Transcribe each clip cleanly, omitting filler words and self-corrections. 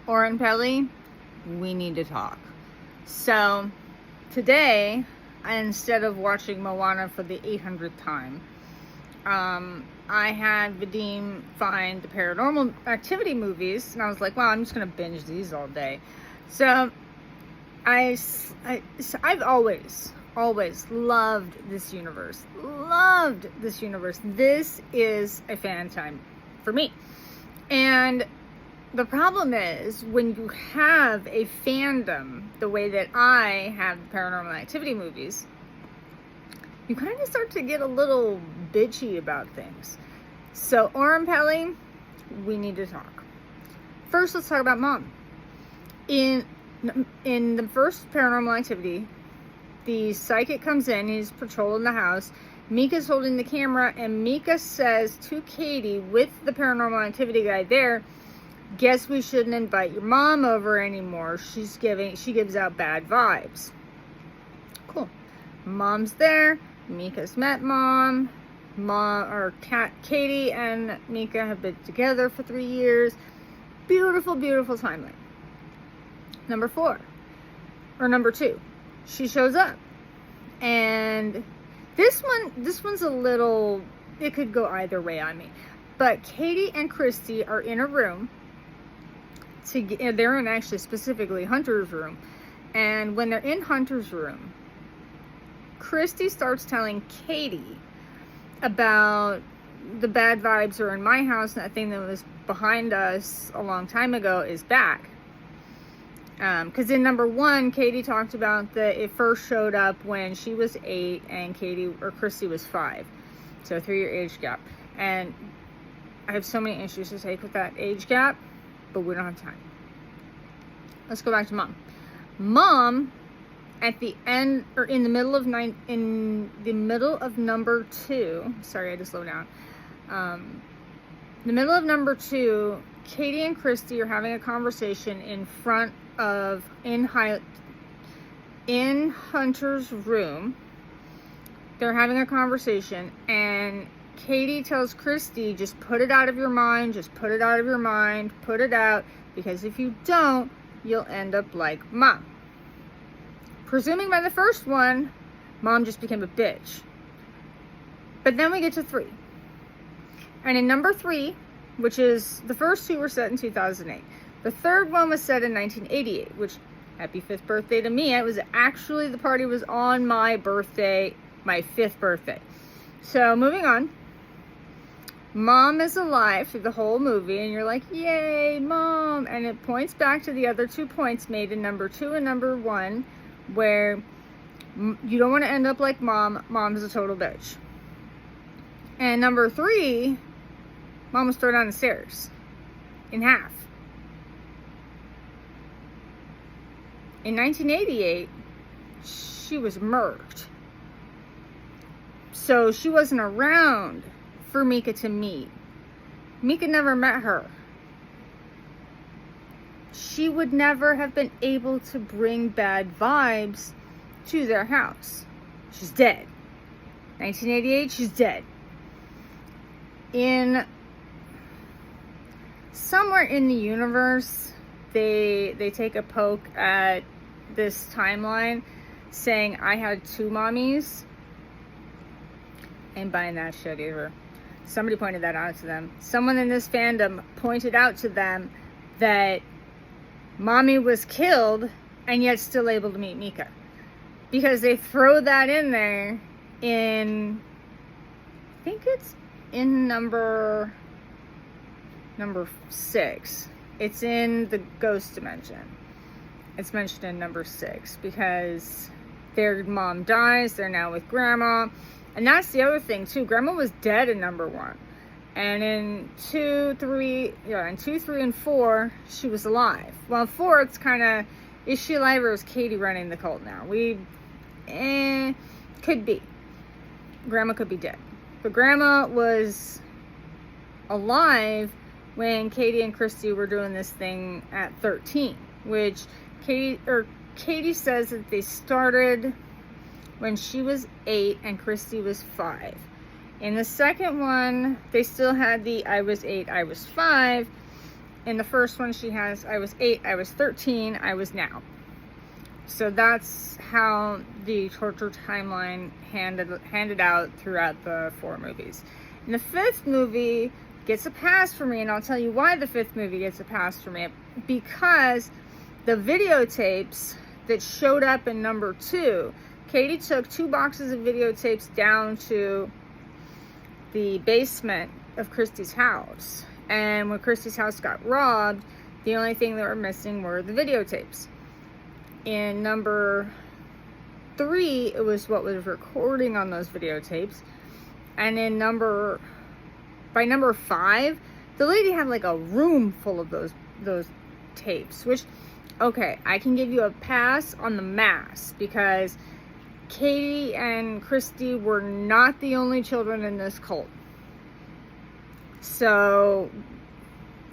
Oren Peli, we need to talk. So today, instead of watching Moana for the 800th time, I had Vadim find the Paranormal Activity movies, and I was like, wow, I'm just gonna binge these all day. So I've always loved this universe. This is a fan time for me. And the problem is when you have a fandom the way that I have the Paranormal Activity movies, you kind of start to get a little bitchy about things. So Oren Peli, we need to talk. First, let's talk about Mom. In the first Paranormal Activity, the psychic comes in, he's patrolling the house. Mika's holding the camera, and Mika says to Katie, with the Paranormal Activity guy there, guess we shouldn't invite your mom over anymore. She gives out bad vibes. Cool. Mom's there. Mika's met Mom. Katie and Mika have been together for 3 years. Beautiful timeline. Number 2. She shows up. And this one's a little, it could go either way on me. But Katie and Christy are in a room. They're in actually specifically Hunter's room. And when they're in Hunter's room, Christy starts telling Katie about the bad vibes are in my house, and that thing that was behind us a long time ago is back. Because in number 1, Katie talked about that it first showed up when she was 8 and Christy was 5. So a 3-year age gap. And I have so many issues to take with that age gap, but we don't have time. Let's go back to Mom. Mom, at the end, or in the middle of number 2, sorry, I had to slow down. The middle of number 2, Katie and Christy are having a conversation in Hunter's room. They're having a conversation, and Katie tells Christy, just put it out of your mind, put it out, because if you don't, you'll end up like Mom. Presuming by the first one, Mom just became a bitch. But then we get to 3. And in number 3, which is, the first 2 were set in 2008. The third one was set in 1988, which, happy 5th birthday to me. It was actually, the party was on my birthday, my 5th birthday. So, moving on. Mom is alive through the whole movie, and you're like, yay, Mom! And it points back to the other 2 points made in number 2 and number 1, where you don't want to end up like Mom. Mom is a total bitch. And number 3, Mom was thrown down the stairs in half. In 1988, she was murked. So she wasn't around for Mika to meet. Mika never met her. She would never have been able to bring bad vibes to their house. She's dead. 1988, she's dead. Somewhere in the universe, they take a poke at this timeline, saying I had 2 mommies. Ain't buying that shit either. Somebody pointed that out to them. Someone in this fandom pointed out to them that Mommy was killed and yet still able to meet Mika. Because they throw that in there in, I think it's in number 6. It's in the ghost dimension. It's mentioned in number 6 because their mom dies. They're now with Grandma. And that's the other thing too. Grandma was dead in number 1. And in 2, 3, and 4, she was alive. Well, 4, it's kind of, is she alive or is Katie running the cult now? Could be. Grandma could be dead. But Grandma was alive when Katie and Christy were doing this thing at 13, which Katie says that they started when she was 8 and Christy was 5. In the second one, they still had the I was 8, I was 5. in the first one she has, I was 8, I was 13, I was now. So that's how the torture timeline handed out throughout the 4 movies. And the 5th movie gets a pass for me, and I'll tell you why the 5th movie gets a pass for me. Because the videotapes that showed up in number 2, Katie took 2 boxes of videotapes down to the basement of Christy's house. And when Christy's house got robbed, the only thing that were missing were the videotapes. In number 3, it was what was recording on those videotapes. And in by number 5, the lady had like a room full of those tapes, which, okay, I can give you a pass on the mass, because Katie and Christy were not the only children in this cult. So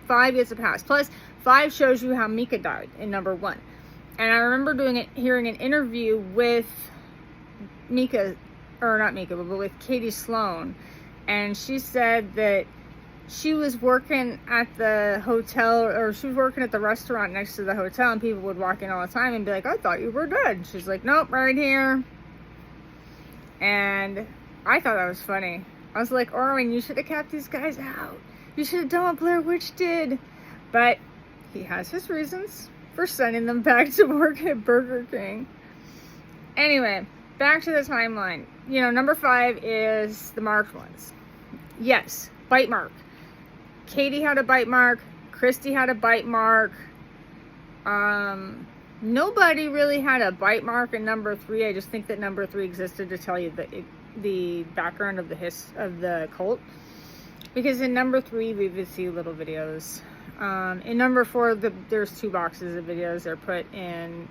5 gets a pass. Plus, 5 shows you how Mika died in number 1. And I remember hearing an interview with Mika, or not Mika, but with Katie Sloan. And she said that she was working at the hotel, or she was working at the restaurant next to the hotel, and people would walk in all the time and be like, I thought you were dead. She's like, nope, right here. And I thought that was funny. I was like, Oren, you should have kept these guys out. You should have done what Blair Witch did. But he has his reasons for sending them back to work at Burger King. Anyway, back to the timeline. You know, number 5 is the marked ones. Yes, bite mark. Katie had a bite mark. Christy had a bite mark. Nobody really had a bite mark in number 3. I just think that number 3 existed to tell you the background of the cult. Because in number 3, we would see little videos. In number 4, there's 2 boxes of videos. They're put and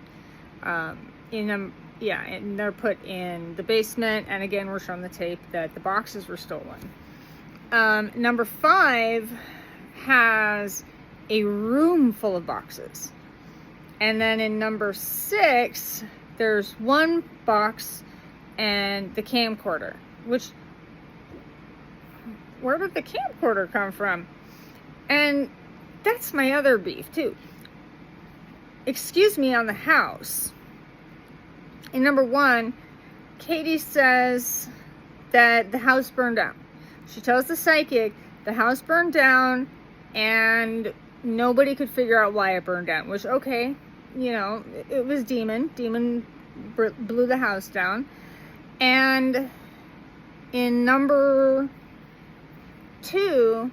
they're put in the basement. And again, we're shown the tape that the boxes were stolen. Number 5 has a room full of boxes. And then in number 6, there's 1 box and the camcorder. Where did the camcorder come from? And that's my other beef too. Excuse me on the house. In number 1, Katie says that the house burned down. She tells the psychic the house burned down and nobody could figure out why it burned down. Which, okay, you know, it was Demon. Demon blew the house down. And in number 2,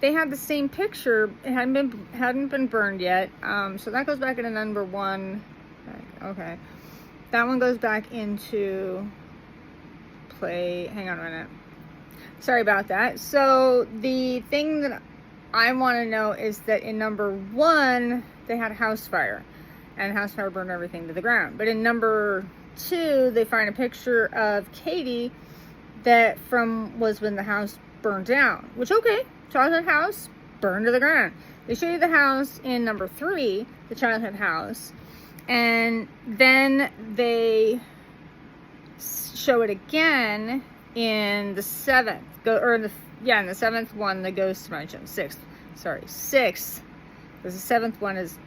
they had the same picture. It hadn't been burned yet. So that goes back into number 1. Okay. That one goes back into play. Hang on a minute. Sorry about that. So the thing that I want to know is that in number 1, they had a house fire. And the house fire burned everything to the ground. But in number 2, they find a picture of Katie that was when the house burned down. Which, okay, childhood house, burned to the ground. They show you the house in number 3, the childhood house. And then they show it again in the 7th. In the 7th one, the ghost dimension. 6th. Sorry, 6th. Because the 7th one is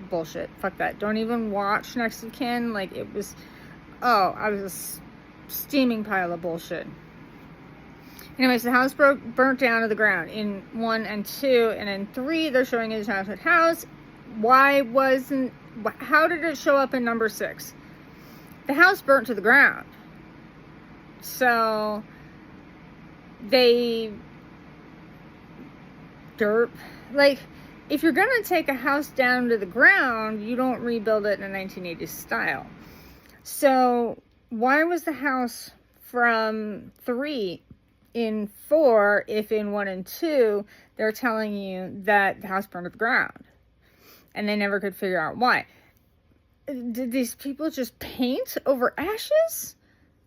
bullshit. Fuck that. Don't even watch Next of Kin. Like, it was... Oh, I was a steaming pile of bullshit. Anyways, the house burnt down to the ground in 1 and 2. And in 3, they're showing you the childhood house. How did it show up in number 6? The house burnt to the ground. So... Like, if you're gonna take a house down to the ground, you don't rebuild it in a 1980s style. So why was the house from 3 in 4 if in 1 and 2 they're telling you that the house burned to the ground? And they never could figure out why. Did these people just paint over ashes?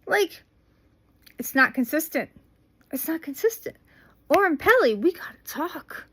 Like, it's not consistent. It's not consistent. Oren Peli, we gotta talk.